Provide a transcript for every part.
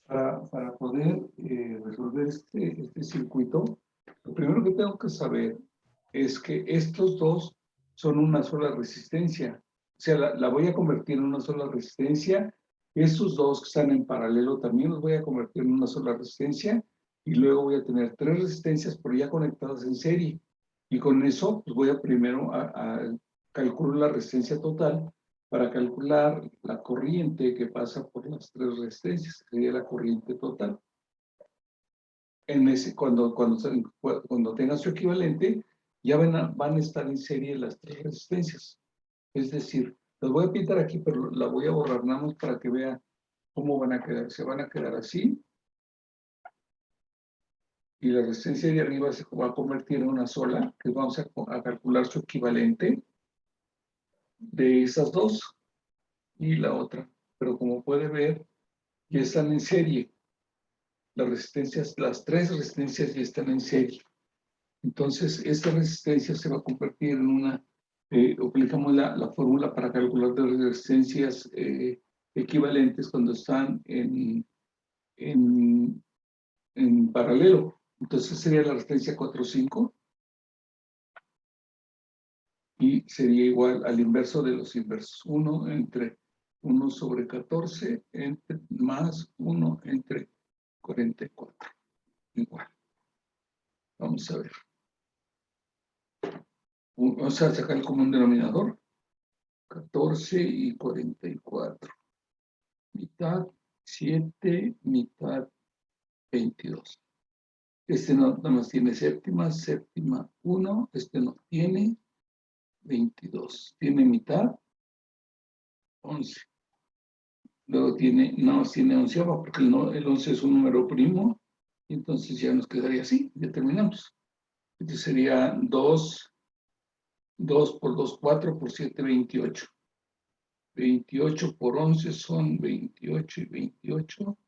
Para poder resolver este circuito, lo primero que tengo que saber es que estos dos son una sola resistencia. O sea, la voy a convertir en una sola resistencia. Estos dos que están en paralelo también los voy a convertir en una sola resistencia. Y luego voy a tener tres resistencias, pero ya conectadas en serie. Y con eso, pues voy a primero a calcular la resistencia total para calcular la corriente que pasa por las tres resistencias, que sería la corriente total. Cuando tenga su equivalente, ya van a estar en serie las tres resistencias. Es decir, las voy a pintar aquí, pero la voy a borrar nada más para que vean cómo van a quedar. Se van a quedar así. Y la resistencia de arriba se va a convertir en una sola, que vamos a calcular su equivalente de esas dos y la otra. Pero como puede ver, ya están en serie. Las tres resistencias ya están en serie. Entonces, esta resistencia se va a convertir en una, aplicamos la fórmula para calcular de resistencias equivalentes cuando están en paralelo. Entonces sería la resistencia 4,5 y sería igual al inverso de los inversos. 1 entre 1 sobre 14 más 1 entre 44. Igual. Vamos a ver. Vamos a sacar el común denominador. 14 y 44. Mitad 7, mitad 22. Este no, nada más tiene séptima 1. Este no tiene 22. Tiene mitad 11. Luego nada más tiene onceava porque el 11 es un número primo. Y entonces ya nos quedaría así. Ya terminamos. Este sería 2 por 2, 4 por 7, 28. 28 por 11 son 28 y 28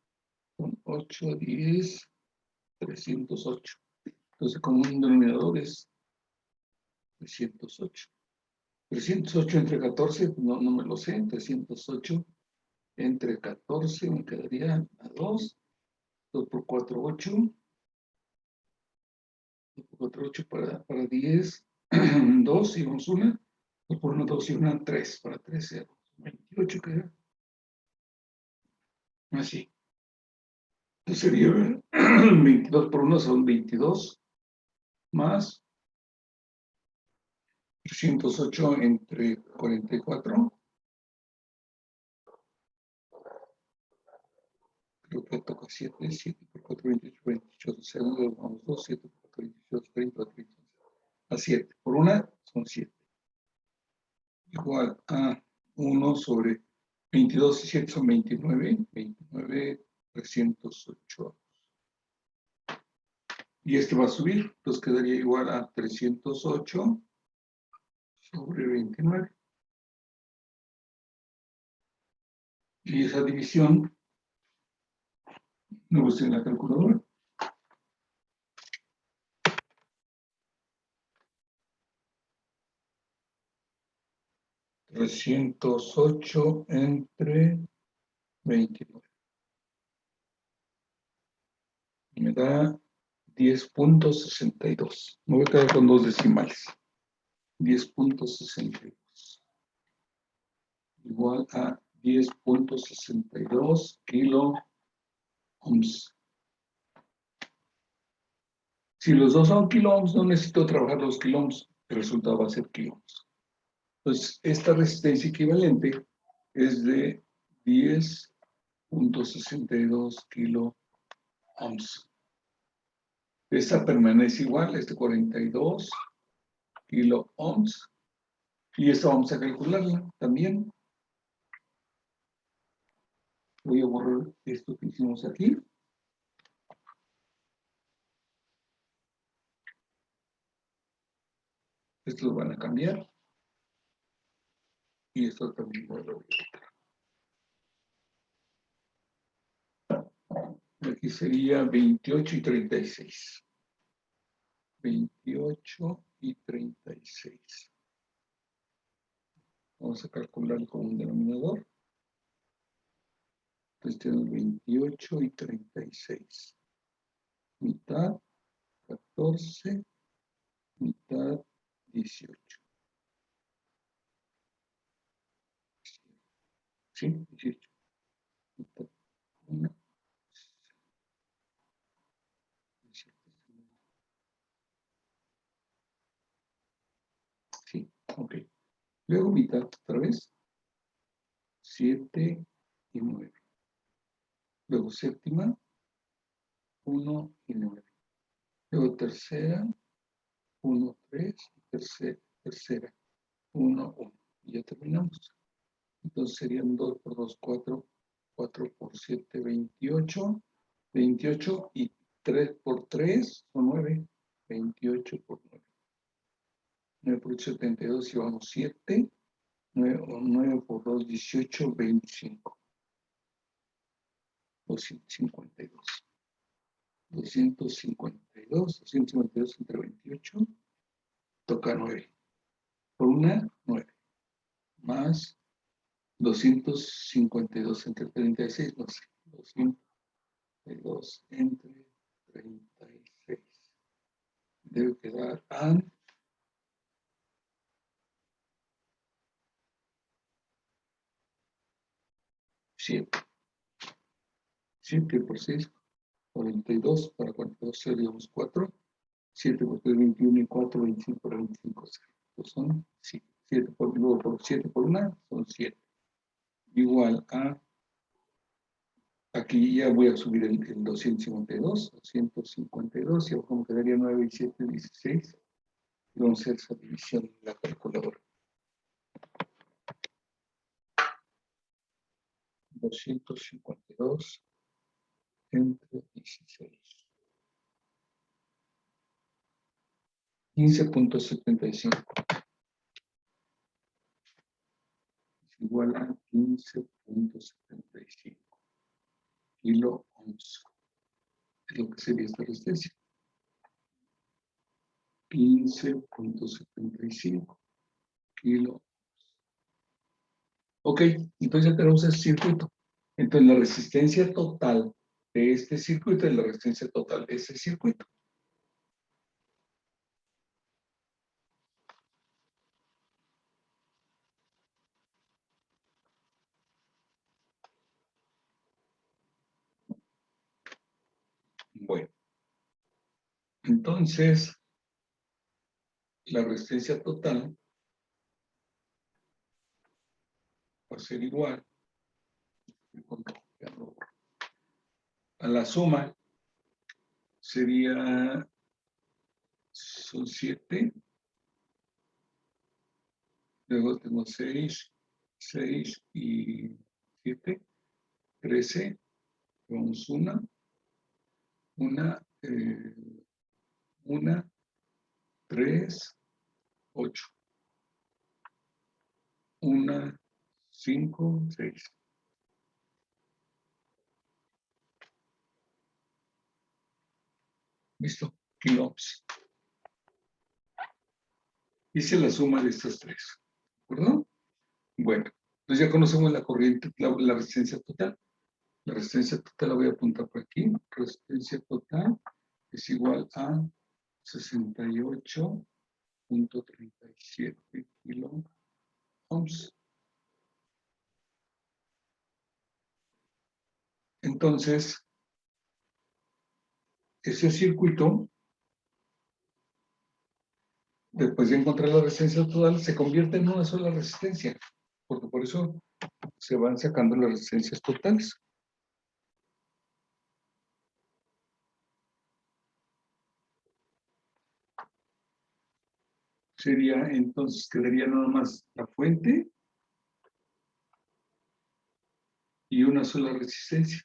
son 8, 10, 308. Entonces, como un denominador es 308. 308 entre 14, no me lo sé. 308 entre 14 me quedaría a 2. 2 por 4, 8. 2 por 4, 8 para 10. 2 y vamos una. 2 por 1, 2 y una, 3. Para 3, 0. 28 queda. Así. Entonces sería 22 por 1 son 22 más 308 entre 44. Creo que toca 7, 7 por 4, 28, 28, segundos, vamos 2, 7 por 4, 28, 30, 30. A 7. Por una son 7. Igual a 1 sobre 22 y 7 son 29. 29, 308. Y este va a subir, entonces quedaría igual a 308 sobre 29. Y esa división, me gusta en la calculadora. 308 entre 29. Me da 10.62. Me voy a quedar con dos decimales. 10.62. Igual a 10.62 kilo ohms. Si los dos son kilo ohms, no necesito trabajar los kilo ohms. El resultado va a ser kilo ohms. Entonces, esta resistencia equivalente es de 10.62 kilo ohms. Esta permanece igual, 42 kilo ohms. Y esto vamos a calcularla también. Voy a borrar esto que hicimos aquí. Estos van a cambiar. Y esto también lo voy a quitar. Aquí sería 28 y 36. 28 y 36. Vamos a calcular con un denominador. Entonces tenemos 28 y 36. Mitad, 14, mitad, 18. ¿Sí? 18. Mitad, 1. Sí, ok. Luego mitad otra vez. 7 y 9. Luego séptima, 1 y 9. Luego tercera, 1, 3. Tercera, 1, 1. Y ya terminamos. Entonces serían 2 por 2, 4. 4 por 7, 28. 28 y 3 por 3 son 9. 28 por 9. 9 por 8, 72 y vamos 7. 9 por 2, 18, 25. 252. 252 entre 28. Toca 9. Por una, 9. Más 252 entre 36, no sé. 252 entre 36. Debe quedar a 7. 7 por 6, 42. Para 42 seríamos 4. 7 por 3, 21 y 4, 25 por 25, 0. Pues son 7 luego por 7 por 1 son 7. Igual a, aquí ya voy a subir el 252, 252, y abajo me quedaría 9 y 7, 16. Y vamos a hacer esa división en la calculadora. 252 entre 16. 15.75. Es igual a 15.75 kilo ohms. Es lo que sería esta resistencia. 15.75 kilo. Ok, entonces ya tenemos el circuito. Entonces la resistencia total de este circuito es la resistencia total de ese circuito. Bueno, entonces la resistencia total va a ser igual a la suma, sería, son 7, luego tengo 6 y 7, 13, vamos una, 3, 8, 1, 5, 6. ¿Listo? Kiloohms. Hice la suma de estas tres. ¿De acuerdo? Bueno, entonces ya conocemos la corriente, la resistencia total. La resistencia total la voy a apuntar por aquí. Resistencia total es igual a 68.37 kilo ohms. Entonces, ese circuito, después de encontrar la resistencia total, se convierte en una sola resistencia, porque por eso se van sacando las resistencias totales. Sería, entonces, quedaría nada más la fuente y una sola resistencia.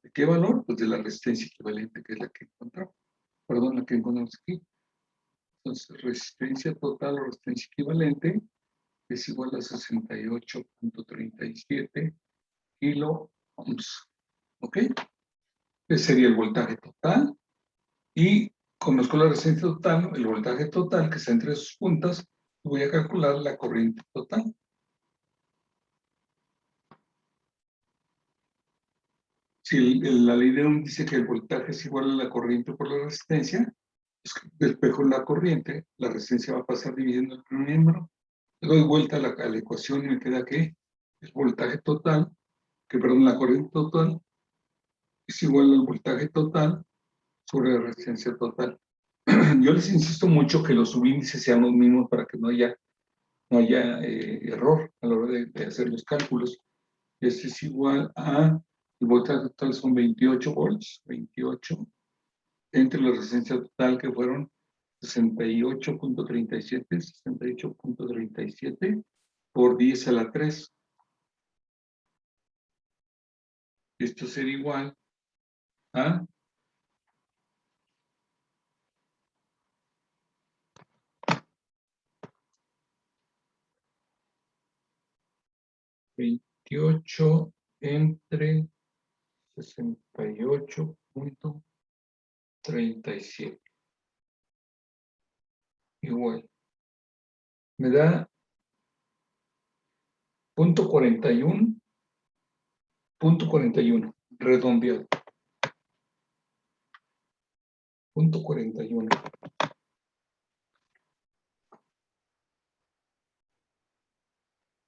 ¿De qué valor? Pues de la resistencia equivalente, que es la que encontramos. Perdón, la que encontramos aquí. Entonces, resistencia total o resistencia equivalente es igual a 68.37 kilo ohms. ¿Ok? Ese sería el voltaje total. Y conozco la resistencia total, el voltaje total que está entre sus puntas, voy a calcular la corriente total. si la ley de Ohm dice que el voltaje es igual a la corriente por la resistencia, pues despejo la corriente, la resistencia va a pasar dividiendo el primer miembro, le doy vuelta a la ecuación y me queda que el voltaje total, perdón, la corriente total es igual al voltaje total sobre la resistencia total. Yo les insisto mucho que los subíndices sean los mismos para que no haya error a la hora de hacer los cálculos. Este es igual a, el voltaje total son 28 volts, 28, entre la resistencia total que fueron 68.37 por 10 a la 3. Esto será igual a 28 entre 68.37. Igual. Me da 0.41, redondeado. 0.41.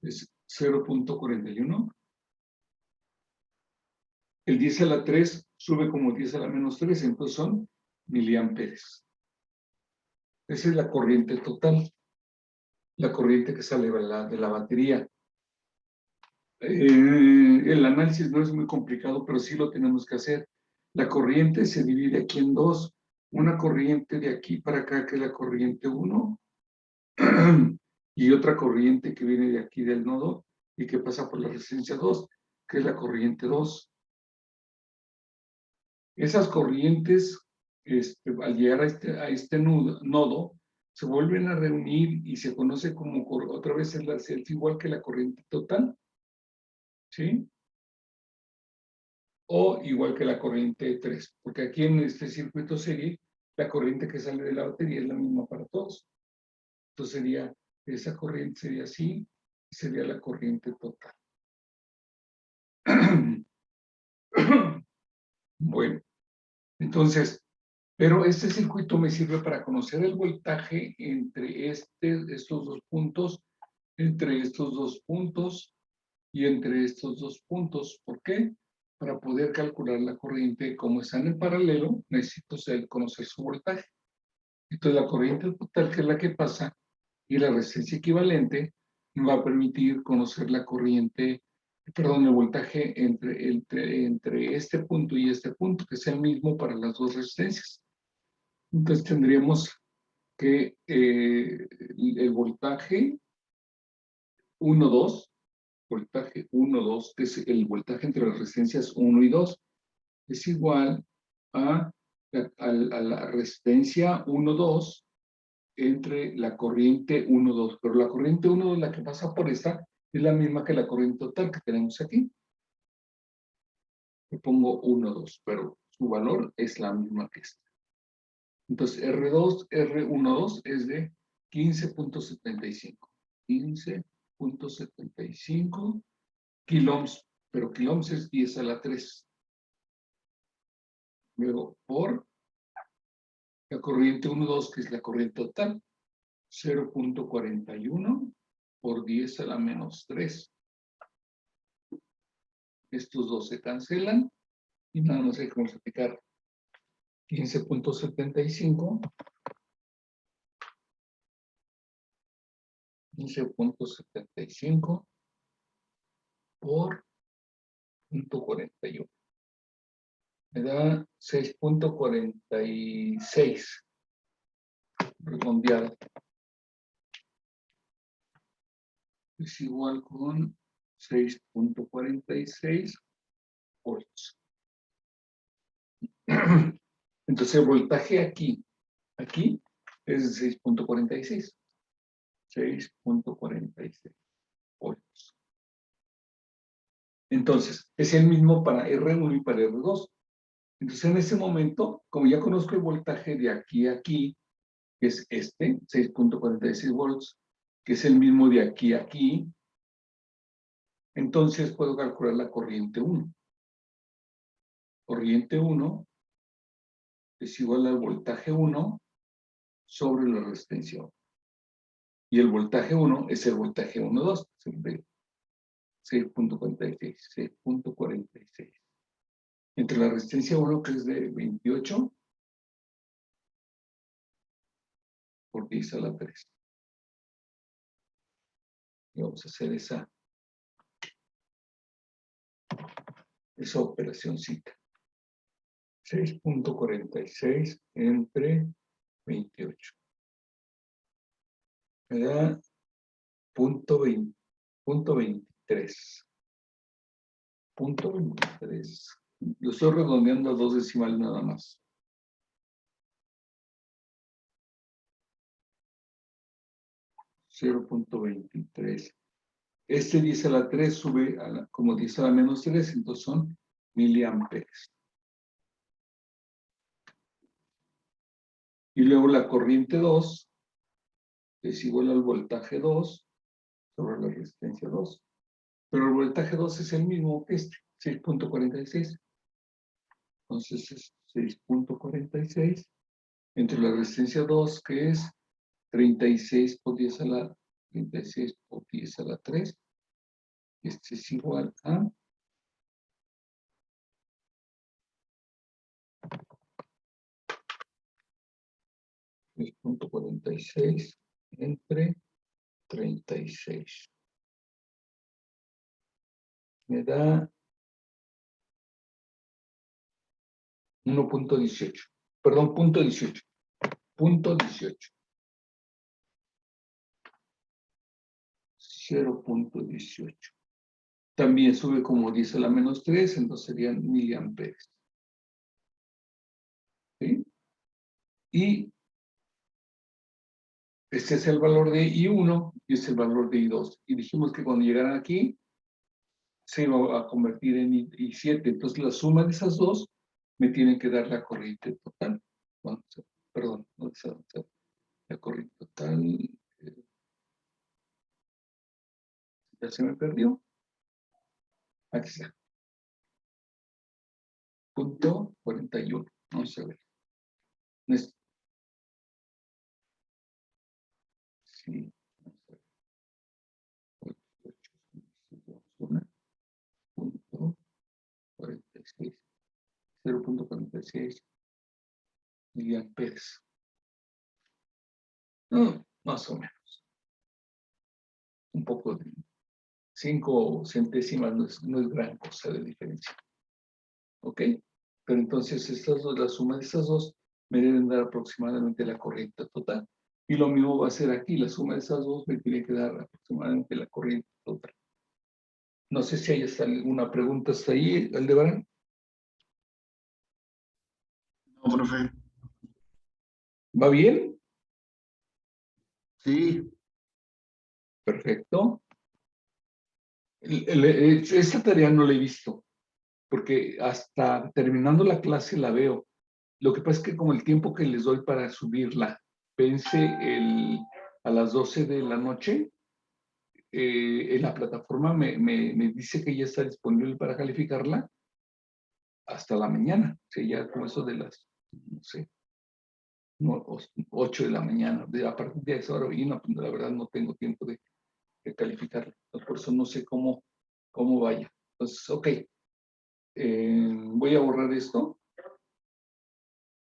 Es 0.41. El 10 a la 3 sube como 10 a la menos 3, entonces son miliamperes. Esa es la corriente total, la corriente que sale de la batería. El análisis no es muy complicado, pero sí lo tenemos que hacer. La corriente se divide aquí en dos. Una corriente de aquí para acá, que es la corriente 1, y otra corriente que viene de aquí del nodo y que pasa por la resistencia 2, que es la corriente 2. Esas corrientes, al llegar a este nodo, se vuelven a reunir y se conoce como, otra vez es igual que la corriente total, ¿sí? O igual que la corriente 3, porque aquí en este circuito serie, la corriente que sale de la batería es la misma para todos. Entonces esa corriente sería así, sería la corriente total. Bueno, entonces, pero este circuito me sirve para conocer el voltaje entre estos dos puntos, entre estos dos puntos y entre estos dos puntos. ¿Por qué? Para poder calcular la corriente, como están en paralelo, necesito conocer su voltaje. Entonces, la corriente total, que es la que pasa, y la resistencia equivalente, me va a permitir conocer la corriente, perdón, el voltaje entre este punto y este punto, que sea el mismo para las dos resistencias. Entonces, tendríamos que el voltaje 1, 2, voltaje 1, 2, que es el voltaje entre las resistencias 1 y 2, es igual a la resistencia 1, 2 entre la corriente 1, 2. Pero la corriente 1, 2, la que pasa por esta, es la misma que la corriente total que tenemos aquí. Le pongo 1, 2, pero su valor es la misma que esta. Entonces, R1, 2 es de 15.75. 15.75 kiloohms, pero kiloohms es 10 a la 3. Luego, por la corriente 1, 2, que es la corriente total, 0.41 por 10 a la menos 3. Estos dos se cancelan y nada más hay que multiplicar 15.75 por 0.41. Me da 6.46 redondeado. Es igual con 6.46 volts. Entonces el voltaje aquí es de 6.46. 6.46 volts. Entonces, es el mismo para R1 y para R2. Entonces, en ese momento, como ya conozco el voltaje de aquí a aquí, que es 6.46 volts, que es el mismo de aquí a aquí, entonces puedo calcular la corriente 1. corriente 1 es igual al voltaje 1 sobre la resistencia 1. Y el voltaje 1 es el voltaje 1,2, 6.46, 6.46. Entre la resistencia 1, que es de 28, por 10 a la 3. Y vamos a hacer esa operacióncita. 6.46 entre 28. Me da punto 23. Punto 23. Lo estoy redondeando a 2 decimales nada más. .23. Este 10 a la 3 sube como 10 a la menos 3, entonces son miliamperes. Y luego la corriente 2 es igual al voltaje 2 sobre la resistencia 2. Pero el voltaje 2 es el mismo que este, 6.46. Entonces es 6.46 entre la resistencia 2, que es 36 por 10 a la 36 por 10 a la 3. Este es igual a 6.46 entre 36. Me da 1.18. Perdón, punto 18. Punto 18. 0.18. También sube como 10 a la menos 3, entonces serían miliamperes. ¿Sí? Y este es el valor de I1 y este es el valor de I2. Y dijimos que cuando llegaran aquí, se iba a convertir en I7. Entonces la suma de esas dos me tiene que dar la corriente total. Perdón, la corriente total. Ya se me perdió. Aquí está. Punto 41. Vamos a ver. Sí. Vamos a ver. 0.46. 0.46 miliamperes. Más o menos. Un poco de 5 centésimas no es gran cosa de diferencia. ¿Ok? Pero entonces estas dos, la suma de estas dos me deben dar aproximadamente la corriente total. Y lo mismo va a ser aquí, la suma de esas dos me tiene que dar aproximadamente la corriente total. No sé si hay alguna pregunta hasta ahí, Aldebarán. No, profe. ¿Va bien? Sí. Perfecto. Esta tarea no la he visto, porque hasta terminando la clase la veo. Lo que pasa es que como el tiempo que les doy para subirla vence a las 12 de la noche, en la plataforma me dice que ya está disponible para calificarla hasta la mañana. O sea, ya como eso de las, no sé, 8 de la mañana. A partir de esa hora, y no, pues, la verdad no tengo tiempo de calificarla. Por eso no sé cómo vaya. Entonces, ok. Voy a borrar esto.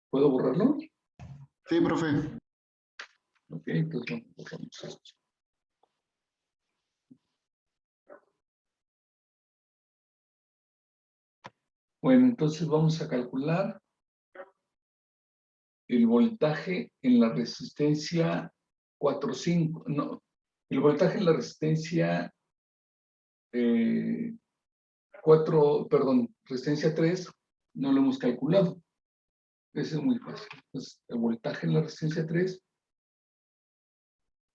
¿Puedo borrarlo? Sí, profe. Ok, entonces borramos esto. Bueno, entonces vamos a calcular el voltaje en la resistencia 4,5, no, el voltaje en la resistencia 4, perdón, resistencia 3, no lo hemos calculado. Eso es muy fácil. Entonces, el voltaje en la resistencia 3,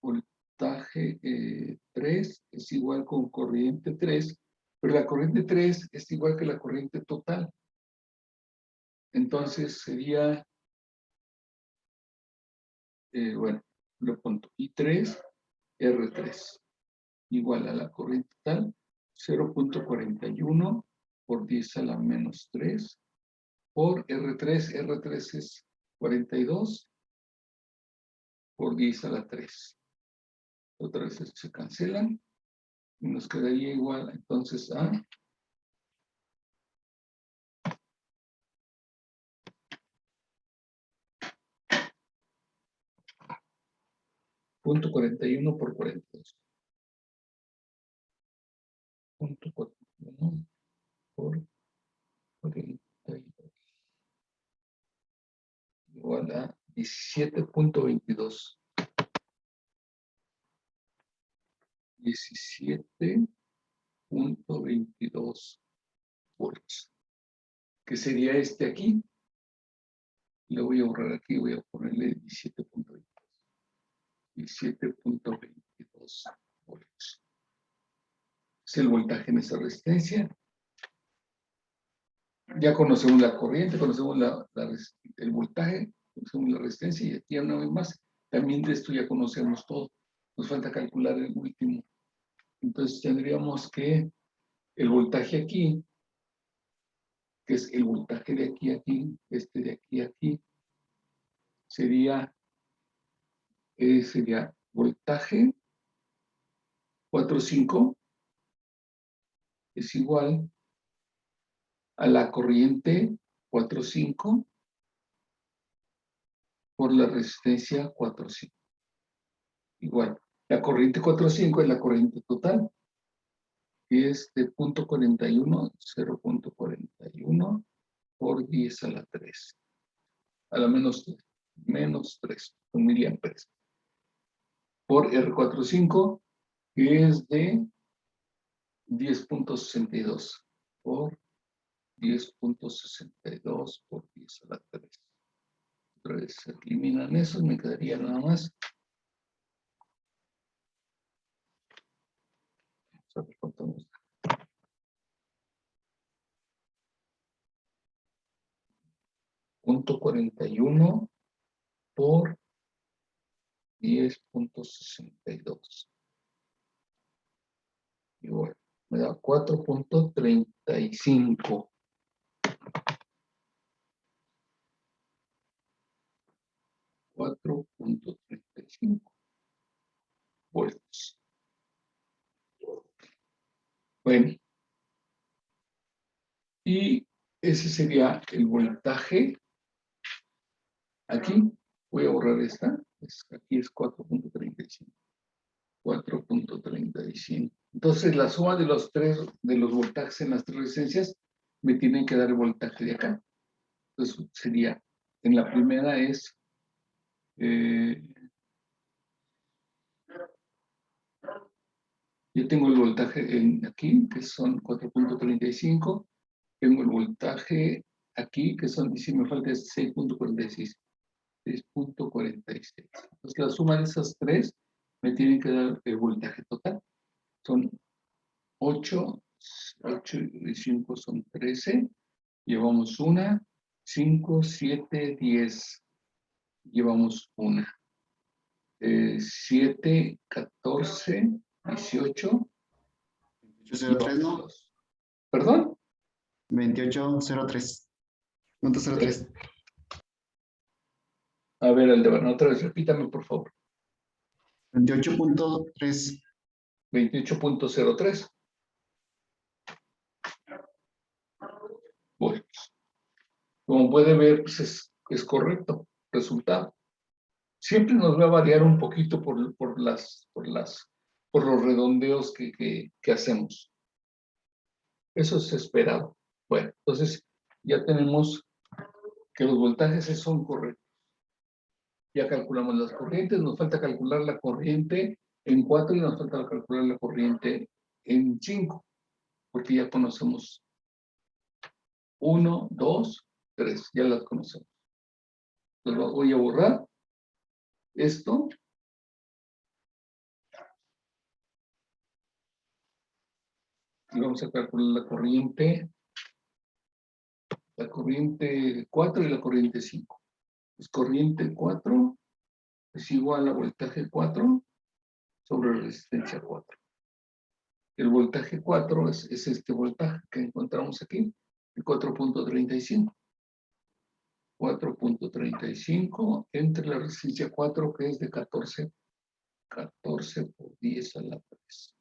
voltaje 3 es igual con corriente 3, pero la corriente 3 es igual que la corriente total. Entonces sería, bueno, lo pongo I3, R3, igual a la corriente total, 0.41 por 10 a la menos 3 por R3. R3 es 42 por 10 a la 3. Otra vez se cancelan. Y nos quedaría igual entonces a punto 41 por 42. Punto 41 por 42. Igual a 17.22. 17.22 volts. Que sería este aquí. Le voy a borrar aquí, voy a ponerle 17.22. 17.22 volts. Es el voltaje en esa resistencia. Ya conocemos la corriente, conocemos el voltaje, conocemos la resistencia y aquí una vez más, también de esto ya conocemos todo. Nos falta calcular el último. Entonces tendríamos que el voltaje aquí, que es el voltaje de aquí a aquí, este de aquí a aquí, sería voltaje 4,5 es igual a la corriente 4,5 por la resistencia 4,5. Igual, la corriente 4,5 es la corriente total, que es de 0.41 por 10 a la 3. A la menos 3 miliamperes. Por R45, que es de 10.62 por 10.62 por 10 a la 3. Otra vez se eliminan esos, me quedaría nada más. Vamos a ver cuánto nos da. .41 por 10.62. Igual, me da 4.35. 4.35 volts. Bueno, y ese sería el voltaje. Aquí voy a borrar esta. Aquí es 4.35. 4.35. Entonces, la suma de los voltajes en las tres resistencias me tienen que dar el voltaje de acá. Entonces, sería, en la primera es yo tengo el voltaje aquí, que son 4.35. Tengo el voltaje aquí, que son, si me falta, es 6.46. 6.46. Entonces, la suma de esas tres me tienen que dar el voltaje total. Son 8 y 5 son 13. Llevamos una, 5, 7, 10. Llevamos una. 7, 14, 18. 2803, ¿no? ¿Perdón? 2803. .03. A ver, Aldebarán, otra vez, repítame, por favor. 28.3. 28.03 volts. Como puede ver, pues es correcto. Resultado. Siempre nos va a variar un poquito por los redondeos que hacemos. Eso es esperado. Bueno, entonces ya tenemos que los voltajes son correctos. Ya calculamos las corrientes, nos falta calcular la corriente en 4 y nos falta calcular la corriente en 5, porque ya conocemos 1, 2, 3, ya las conocemos. Entonces voy a borrar esto. Y vamos a calcular la corriente 4 y la corriente 5. Pues corriente 4 es igual a voltaje 4 sobre resistencia 4. El voltaje 4 es este voltaje que encontramos aquí, el 4.35. 4.35 entre la resistencia 4, que es de 14 por 10 a la 3.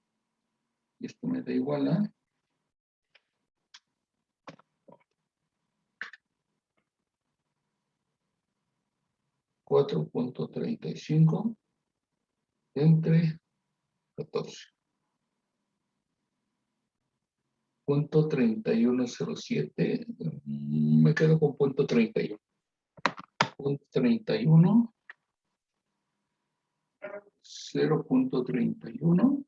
Y esto me da igual a 4.35 entre 14. Punto 3107, me quedo con punto 31. Punto 31, 0.31,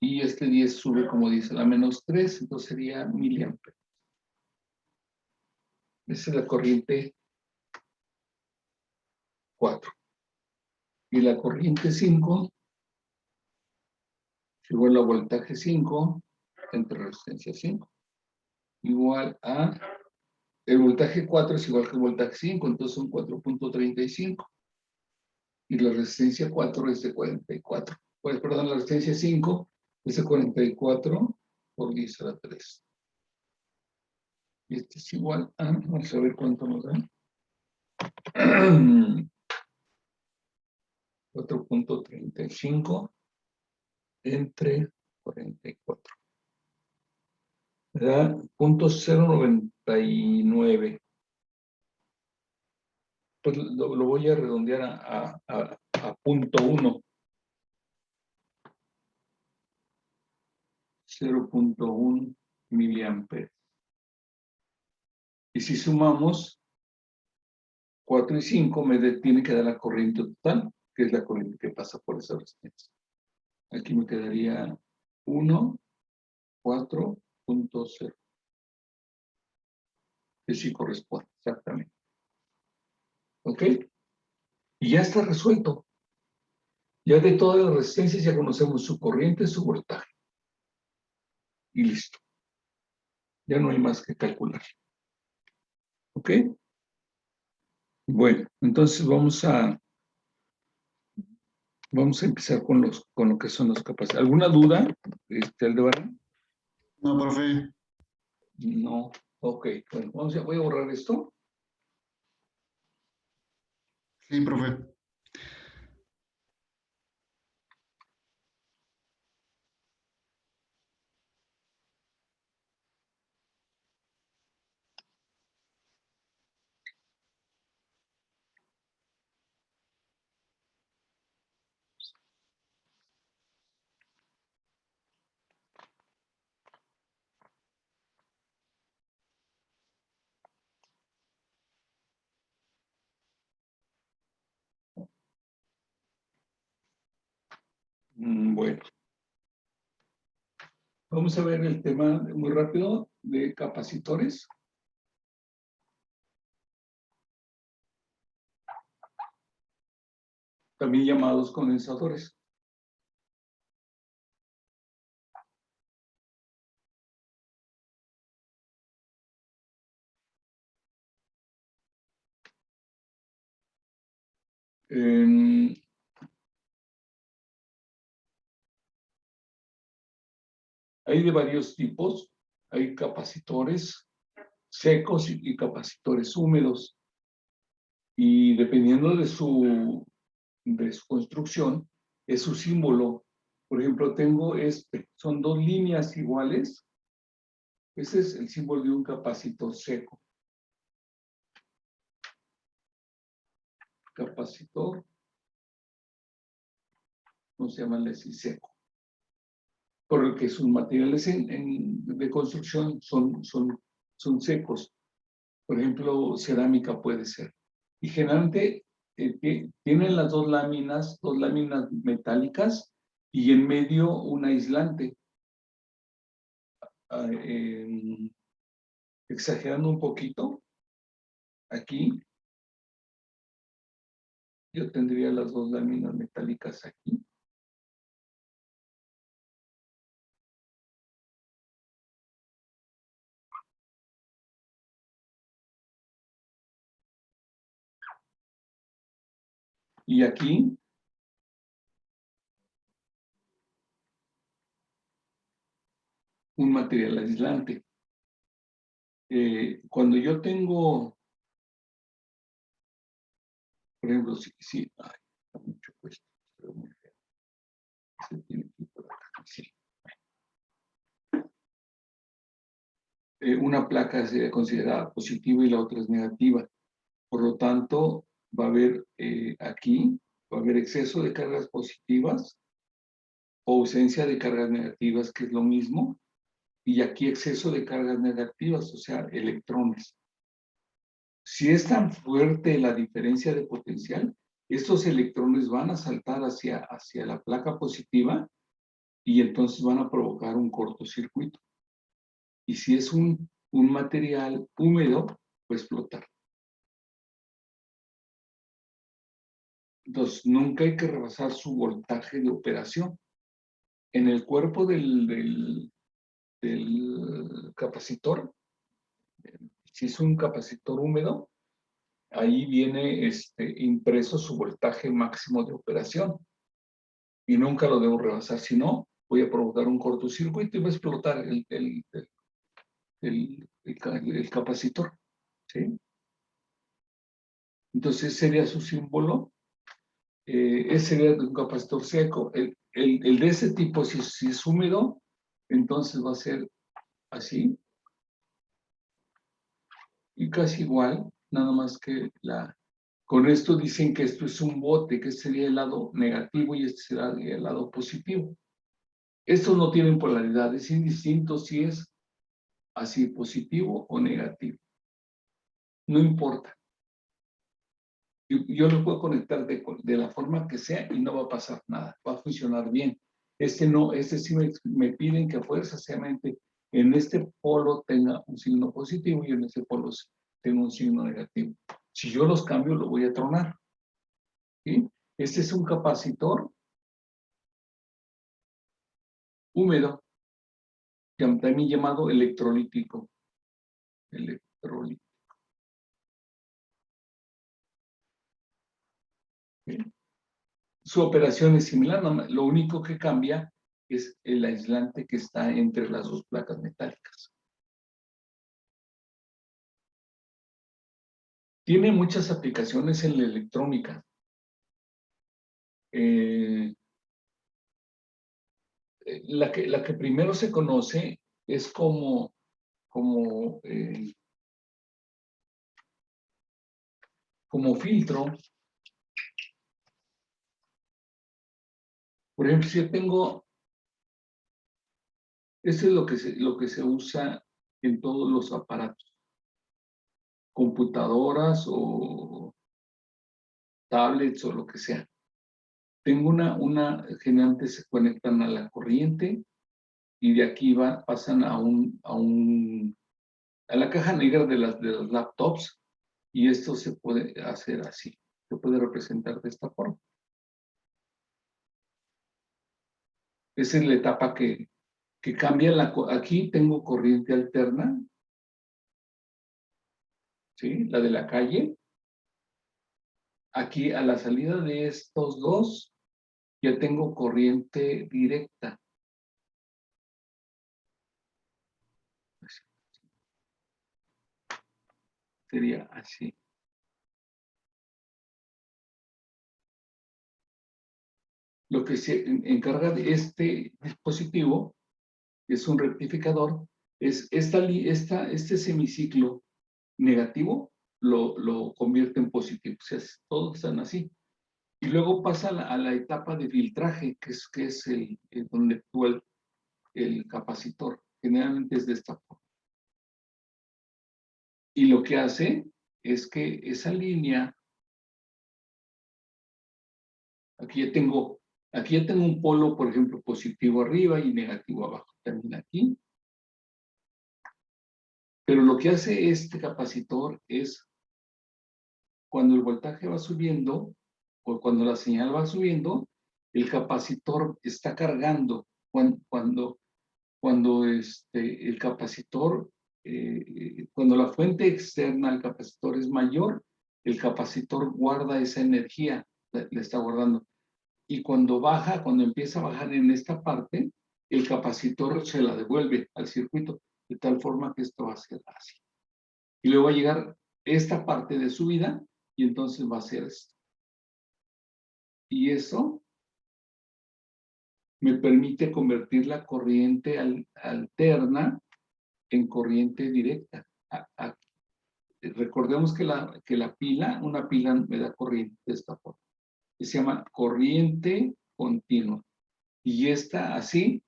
y este 10 sube, como dice, la menos 3, entonces sería miliamperes. Esa es la corriente 4. Y la corriente 5 es igual a voltaje 5 entre resistencia 5. Igual a, el voltaje 4 es igual que el voltaje 5, entonces son 4.35. Y la resistencia 4 es de 44. Pues, perdón, la resistencia 5 es de 44 por 10 a la 3. Y este es igual a, vamos a ver cuánto nos da. 4.35 entre 44. Da 0.099. Pues lo voy a redondear a 0.1. 0.1 miliamperes. Y si sumamos 4 y 5, me tiene que dar la corriente total, que es la corriente que pasa por esa resistencia. Aquí me quedaría 1, 4.0. Que sí corresponde, exactamente. ¿Ok? Y ya está resuelto. Ya de todas las resistencias ya conocemos su corriente, su voltaje. Y listo. Ya no hay más que calcular. ¿Ok? Bueno, entonces vamos a empezar con lo que son las capacidades. ¿Alguna duda, Aldebarán? No, profe. No. Ok, bueno, voy a borrar esto. Sí, profe. Bueno, vamos a ver el tema muy rápido de capacitores. También llamados condensadores. Hay de varios tipos. Hay capacitores secos y capacitores húmedos. Y dependiendo de su construcción, es su símbolo. Por ejemplo, tengo son dos líneas iguales. Ese es el símbolo de un capacitor seco. Capacitor, no se llama así seco. Porque sus materiales de construcción son secos. Por ejemplo, cerámica puede ser. Y generalmente tienen las dos láminas metálicas y en medio un aislante. Exagerando un poquito, aquí yo tendría las dos láminas metálicas aquí. Y aquí un material aislante. Cuando yo tengo Por ejemplo, sí, ay, está mucho puesto, pero muy feo. Se tiene que ir por acá, sí. Una placa sería considerada positiva y la otra es negativa. Por lo tanto, va a haber aquí, va a haber exceso de cargas positivas o ausencia de cargas negativas, que es lo mismo, y aquí exceso de cargas negativas, o sea, electrones. Si es tan fuerte la diferencia de potencial, estos electrones van a saltar hacia la placa positiva y entonces van a provocar un cortocircuito. Y si es un material húmedo, va a explotar. Entonces, nunca hay que rebasar su voltaje de operación. En el cuerpo del capacitor, si es un capacitor húmedo, ahí viene impreso su voltaje máximo de operación. Y nunca lo debo rebasar, si no, voy a provocar un cortocircuito y va a explotar el capacitor. ¿Sí? Entonces, sería su símbolo. Ese sería un capacitor seco. El de ese tipo, si es húmedo, entonces va a ser así. Y casi igual, nada más que con esto dicen que esto es un bote, que sería el lado negativo y este será el lado positivo. Estos no tienen polaridad, es indistinto si es así positivo o negativo. No importa. Yo lo puedo conectar de la forma que sea y no va a pasar nada, va a funcionar bien. No, sí me piden que forzosamente en este polo tenga un signo positivo y en este polo tenga un signo negativo. Si yo los cambio, lo voy a tronar. ¿Sí? Este es un capacitor húmedo, también llamado electrolítico. Electrolítico. ¿Sí? Su operación es similar, lo único que cambia es el aislante que está entre las dos placas metálicas. Tiene muchas aplicaciones en la electrónica. La que primero se conoce es como filtro. Por ejemplo, si yo tengo, esto es lo que se usa en todos los aparatos, computadoras o tablets o lo que sea. Tengo generalmente se conectan a la corriente y de aquí pasan a la caja negra de las laptops y esto se puede hacer así, se puede representar de esta forma. Esa es la etapa que cambia. Aquí tengo corriente alterna, ¿sí? La de la calle. Aquí a la salida de estos dos ya tengo corriente directa. Sería así. Lo que se encarga de este dispositivo, que es un rectificador, es este semiciclo negativo lo convierte en positivo. O sea, todos están así. Y luego pasa a la etapa de filtraje, que es donde actúa el capacitor. Generalmente es de esta forma. Y lo que hace es que esa línea, aquí ya tengo un polo, por ejemplo, positivo arriba y negativo abajo, también aquí. Pero lo que hace este capacitor es, cuando el voltaje va subiendo, o cuando la señal va subiendo, el capacitor está cargando. Cuando el capacitor, cuando la fuente externa al capacitor es mayor, el capacitor guarda esa energía, la está guardando. Y cuando empieza a bajar en esta parte, el capacitor se la devuelve al circuito, de tal forma que esto va a ser así. Y luego va a llegar esta parte de subida y entonces va a ser esto. Y eso me permite convertir la corriente alterna en corriente directa. Recordemos que la pila, una pila me da corriente de esta forma. Se llama corriente continua. Y esta así,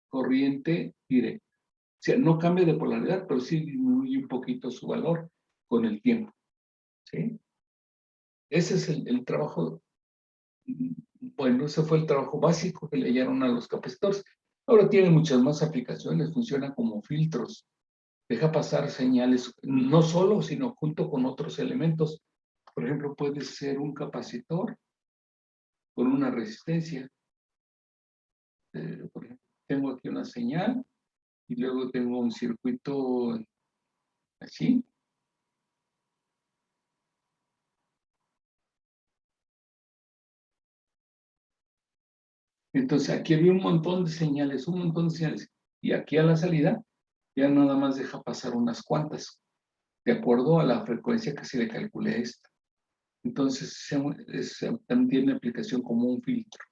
corriente directa. O sea, no cambia de polaridad, pero sí disminuye un poquito su valor con el tiempo. ¿Sí? Ese es el trabajo, bueno, ese fue el trabajo básico que le hallaron a los capacitores. Ahora tiene muchas más aplicaciones, funciona como filtros. Deja pasar señales, no solo, sino junto con otros elementos. Por ejemplo, puede ser un capacitor con una resistencia. Por ejemplo, tengo aquí una señal y luego tengo un circuito así. Entonces aquí había un montón de señales, un montón de señales. Y aquí a la salida ya nada más deja pasar unas cuantas, de acuerdo a la frecuencia que se le calcule a esta. Entonces también tiene aplicación como un filtro.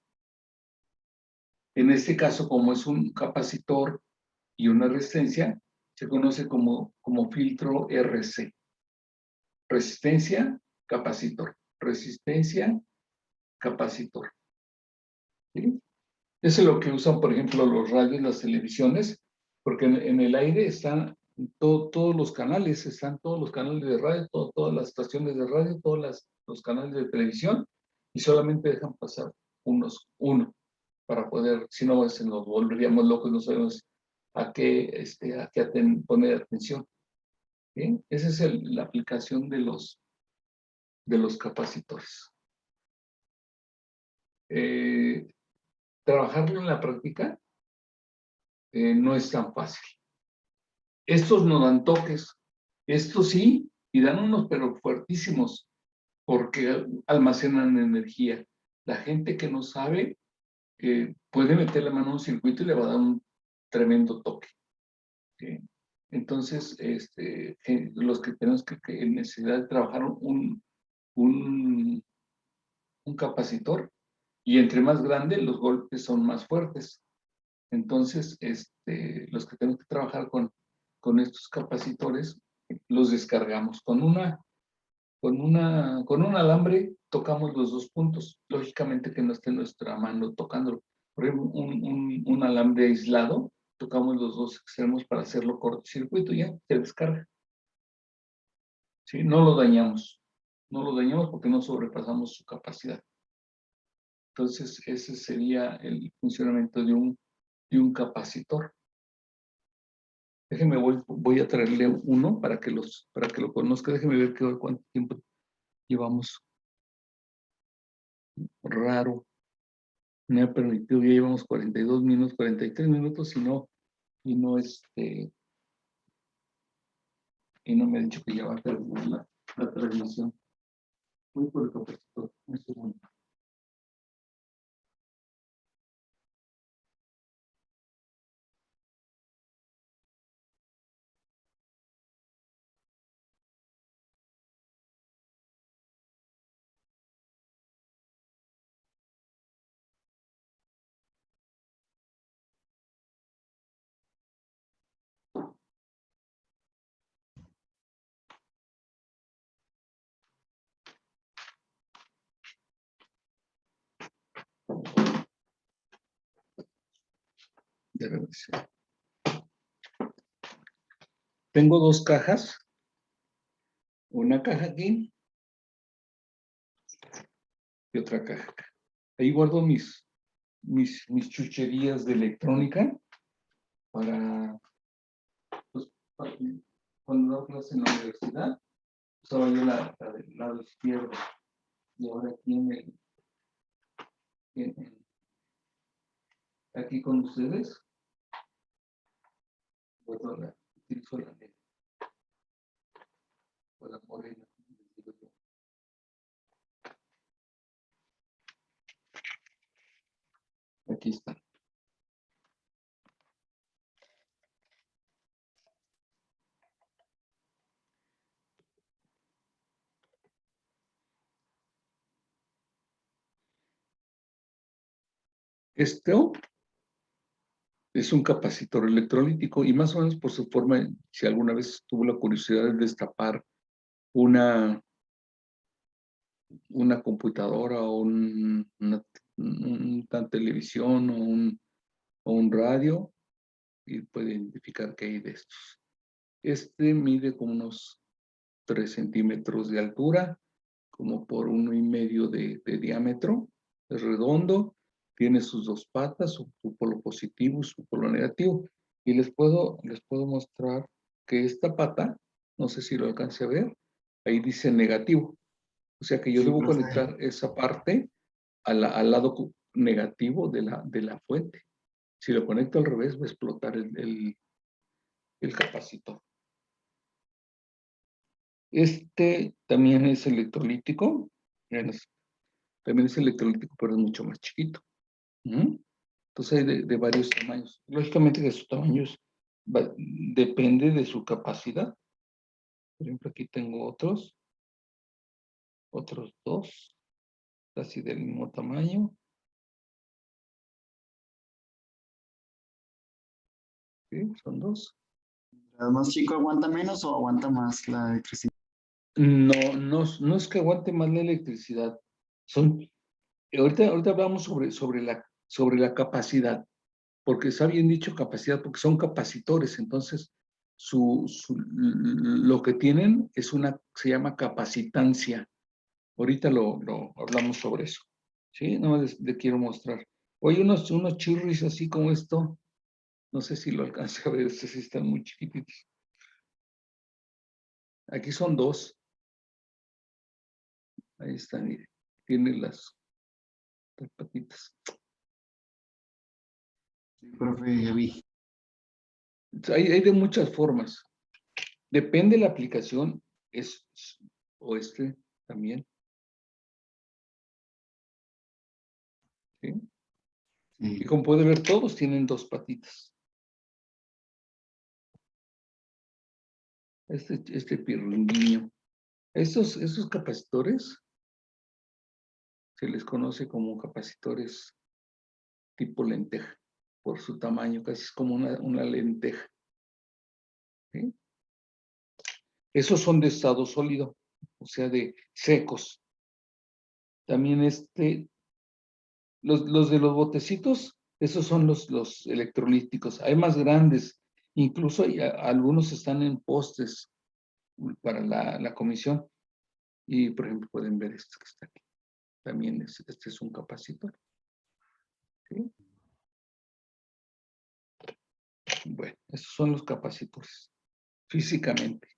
En este caso, como es un capacitor y una resistencia, se conoce como filtro RC. Resistencia, capacitor. Resistencia, capacitor. ¿Sí? Eso es lo que usan, por ejemplo, los radios, las televisiones, porque en el aire están todos los canales, están todos los canales de radio, todas las estaciones de radio, todos los canales de televisión, y solamente dejan pasar uno, para poder, si no, nos volveríamos locos, no sabemos a qué poner atención. ¿Sí? Esa es la aplicación de los capacitores. Trabajarlo en la práctica no es tan fácil. Estos no dan toques, estos sí, y dan unos pero fuertísimos, porque almacenan energía. La gente que no sabe puede meter la mano en un circuito y le va a dar un tremendo toque. ¿Sí? Entonces, los que tenemos que necesidad de trabajar un capacitor, y entre más grande, los golpes son más fuertes. Entonces, los que tenemos que trabajar con estos capacitores, los descargamos con un alambre, tocamos los dos puntos. Lógicamente que no esté nuestra mano tocándolo. Por ejemplo, un alambre aislado, tocamos los dos extremos para hacerlo cortocircuito, ya se descarga. ¿Sí? No lo dañamos. No lo dañamos porque no sobrepasamos su capacidad. Entonces, ese sería el funcionamiento de un capacitor. Déjeme, voy a traerle uno para que lo conozca. Déjeme ver cuánto tiempo llevamos. Raro. Me ha permitido, ya llevamos 42 minutos, 43 minutos, y no me ha dicho que ya va a terminar la transmisión. Voy por el capacitor, un segundo. De regreso. Tengo dos cajas. Una caja aquí y otra caja acá. Ahí guardo mis chucherías de electrónica para, pues, cuando daba clase en la universidad, usaba yo la del lado izquierdo. Y ahora aquí aquí con ustedes, guardo utilizo la negra o la morena. Aquí está. Esto es un capacitor electrolítico y más o menos por su forma, si alguna vez tuvo la curiosidad de destapar una computadora o una televisión o un radio, y puede identificar qué hay de estos. Este mide como unos 3 centímetros de altura, como por 1,5 de diámetro, es redondo, tiene sus dos patas, su polo positivo y su polo negativo. Y les puedo mostrar que esta pata, no sé si lo alcance a ver, ahí dice negativo. O sea que yo Sí, debo profe. conectar esa parte al lado negativo de la fuente. Si lo conecto al revés, va a explotar el capacitor. Este también es electrolítico. También es electrolítico, pero es mucho más chiquito. Entonces hay de varios tamaños. Lógicamente que su tamaño depende de su capacidad. Por ejemplo, aquí tengo otros dos, casi del mismo tamaño. ¿Sí? Son dos. ¿El más chico aguanta menos o aguanta más la electricidad? No es que aguante más la electricidad. Ahorita hablamos sobre la capacidad, porque está bien dicho capacidad, porque son capacitores. Entonces, lo que tienen se llama capacitancia. Ahorita lo hablamos sobre eso. ¿Sí? No les quiero mostrar. Oye, unos chirris así como esto, no sé si lo alcance a ver, estos sí están muy chiquititos. Aquí son dos. Ahí están, mire. Tiene las patitas. Sí, profe, ya vi. Hay de muchas formas. Depende de la aplicación, o también. ¿Sí? Y Sí. como puede ver, todos tienen dos patitas. Este pirringuinho. Esos capacitores se les conoce como capacitores tipo lenteja, por su tamaño, casi es como una lenteja. ¿Sí? Esos son de estado sólido, o sea, de secos. También los de los botecitos, esos son los electrolíticos. Hay más grandes, incluso algunos están en postes para la comisión. Y, por ejemplo, pueden ver este que está aquí. También este es un capacitor. ¿Sí? Bueno, esos son los capacitores, físicamente.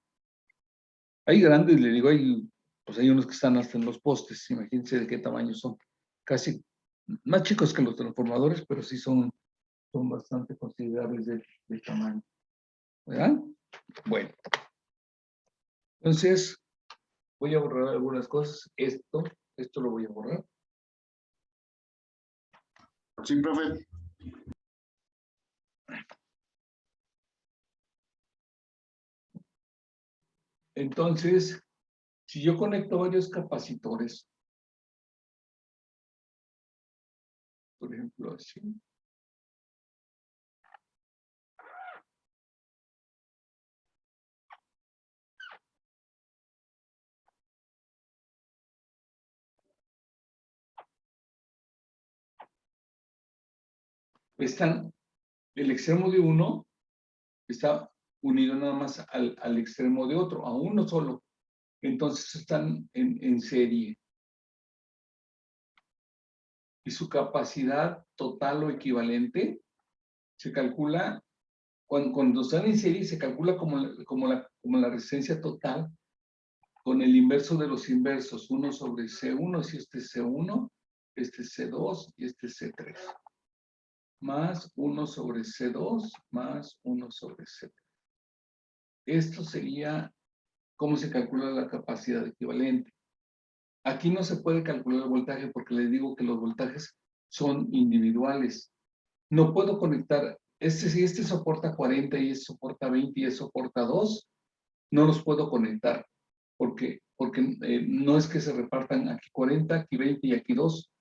Hay grandes, le digo, pues hay unos que están hasta en los postes. Imagínense de qué tamaño son. Casi más chicos que los transformadores, pero sí son bastante considerables de tamaño. ¿Verdad? Bueno, entonces voy a borrar algunas cosas. Esto lo voy a borrar. Sí, profe. Entonces, si yo conecto varios capacitores, por ejemplo, así, el extremo de uno está unido nada más al extremo de otro, a uno solo. Entonces están en serie. Y su capacidad total o equivalente se calcula, cuando están en serie, se calcula como la resistencia total con el inverso de los inversos, 1 sobre C1, si este es C1, este es C2 y este es C3. Más 1 sobre C2 más 1 sobre C3. Esto sería cómo se calcula la capacidad equivalente. Aquí no se puede calcular el voltaje porque les digo que los voltajes son individuales. No puedo conectar, si este soporta 40 y este soporta 20 y este soporta 2, no los puedo conectar porque no es que se repartan aquí 40, aquí 20 y aquí 2.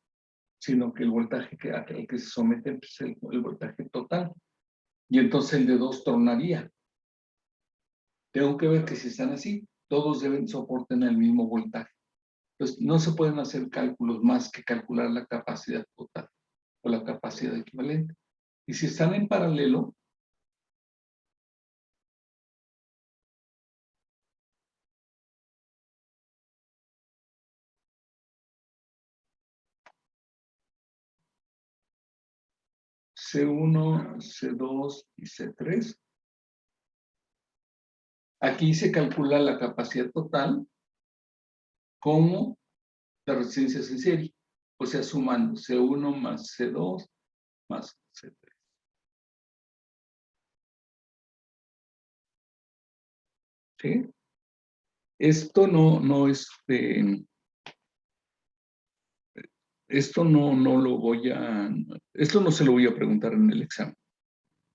sino que el voltaje al que se somete es el voltaje total. Y entonces el de 2 tronaría. Tengo que ver que si están así, todos deben soportar el mismo voltaje. Entonces, no se pueden hacer cálculos más que calcular la capacidad total o la capacidad equivalente. Y si están en paralelo, C1, C2 y C3, aquí se calcula la capacidad total como las resistencias en serie, o sea, sumando C1 más C2 más C3. ¿Sí? Esto esto esto no se lo voy a preguntar en el examen.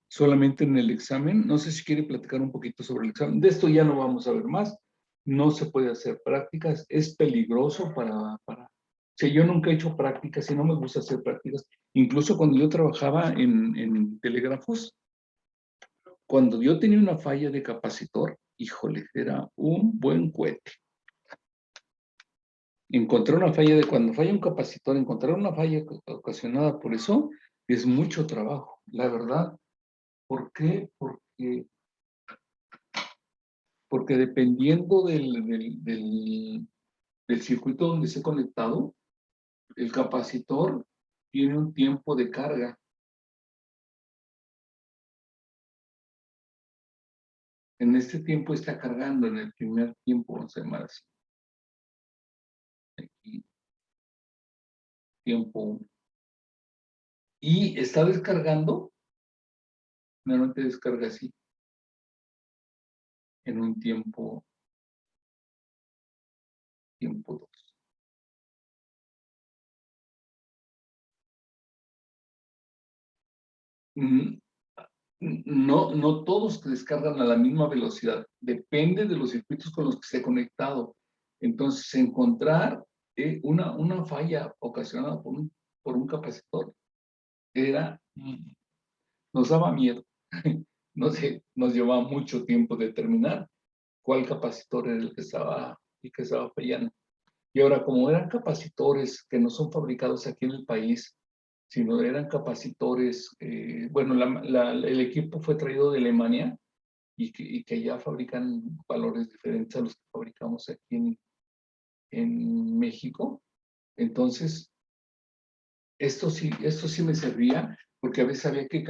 Solamente en el examen, no sé si quiere platicar un poquito sobre el examen. De esto ya no vamos a ver más. No se puede hacer prácticas, es peligroso si yo nunca he hecho prácticas y no me gusta hacer prácticas. Incluso cuando yo trabajaba en telégrafos, cuando yo tenía una falla de capacitor, híjole, era un buen cohete. Encontrar una falla cuando falla un capacitor, encontrar una falla ocasionada por eso es mucho trabajo, la verdad. ¿Por qué? Porque dependiendo del circuito donde esté conectado, el capacitor tiene un tiempo de carga. En este tiempo está cargando, en el primer tiempo, vamos a llamar así. Aquí, tiempo 1. Y está descargando, normalmente descarga así, en un tiempo 2. No todos que descargan a la misma velocidad, depende de los circuitos con los que esté conectado. Entonces, encontrar una falla ocasionada por un capacitor nos daba miedo. No sé, nos llevaba mucho tiempo determinar cuál capacitor era el que estaba fallando. Y ahora, como eran capacitores que no son fabricados aquí en el país, sino eran capacitores, bueno, el equipo fue traído de Alemania y que ya fabrican valores diferentes a los que fabricamos aquí en México. Entonces, esto sí me servía, porque a veces había que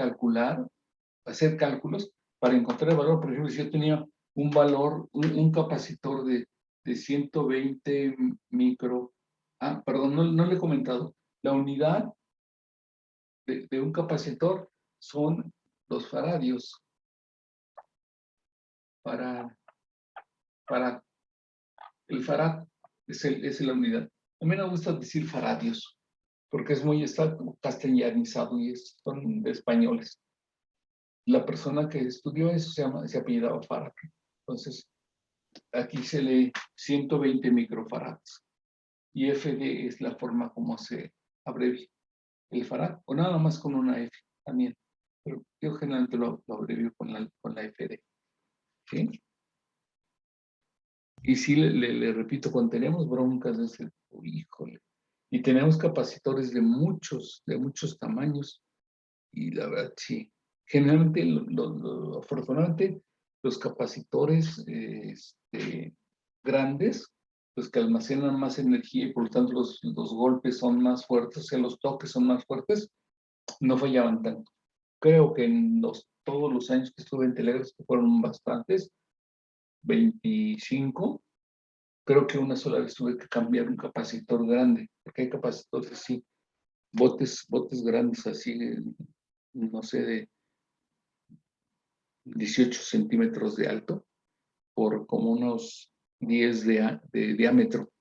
hacer cálculos para encontrar el valor. Por ejemplo, si yo tenía un valor, un capacitor de 120 micro, perdón, no le he comentado, la unidad de un capacitor son los faradios. Para el farad es la unidad. A mí no me gusta decir faradios, porque está castellanizado y son de españoles. La persona que estudió eso se apellidaba Farad. Entonces, aquí se lee 120 microfarads. Y FD es la forma como se abrevia el farad, o nada más con una F también. Pero yo generalmente lo abrevio con la FD. ¿Sí? Y sí, le repito, cuando tenemos broncas, híjole, y tenemos capacitores de muchos tamaños, y la verdad, sí. Generalmente, afortunadamente, los capacitores grandes, los que almacenan más energía y por lo tanto los golpes son más fuertes, o sea, los toques son más fuertes, no fallaban tanto. Creo que en todos los años que estuve en Telegram, que fueron bastantes, 25, creo que una sola vez tuve que cambiar un capacitor grande, porque hay capacitores así, botes grandes así, no sé, de 18 centímetros de alto por como unos 10 de diámetro.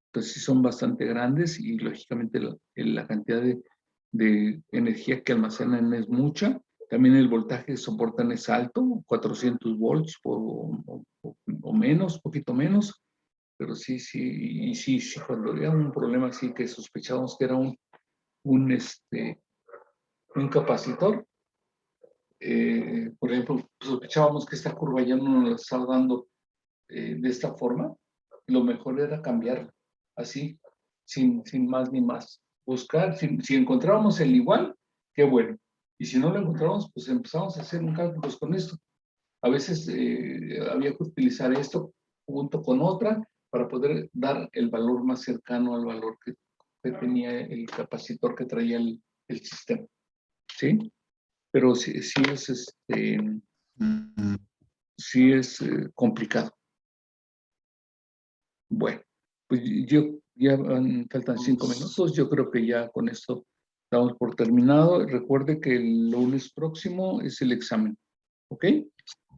Entonces sí son bastante grandes y lógicamente la cantidad de energía que almacenan es mucha. También el voltaje que soportan es alto, 400 volts o menos, poquito menos. Pero sí, cuando había un problema así que sospechábamos que era un un capacitor. Por ejemplo, sospechábamos que esta curva ya no nos la estaba dando de esta forma. Lo mejor era cambiarla, así, sin más ni más. Buscar, si encontrábamos el igual, qué bueno. Y si no lo encontramos, pues empezamos a hacer un cálculo pues, con esto. A veces había que utilizar esto junto con otra para poder dar el valor más cercano al valor que tenía el capacitor que traía el sistema. ¿Sí? Pero sí es complicado. Bueno, pues faltan 5 minutos. Yo creo que ya con esto damos por terminado. Recuerde que el lunes próximo es el examen. ¿Ok?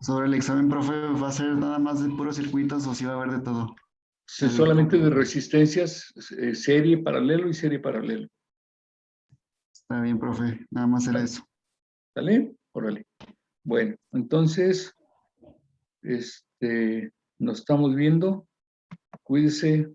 Sobre el examen, profe, ¿va a ser nada más de puros circuitos o sí va a haber de todo? Solamente de resistencias, serie paralelo y serie paralelo. Está bien, profe, nada más era eso. ¿Sale? Órale. Bueno, entonces, nos estamos viendo. Cuídese.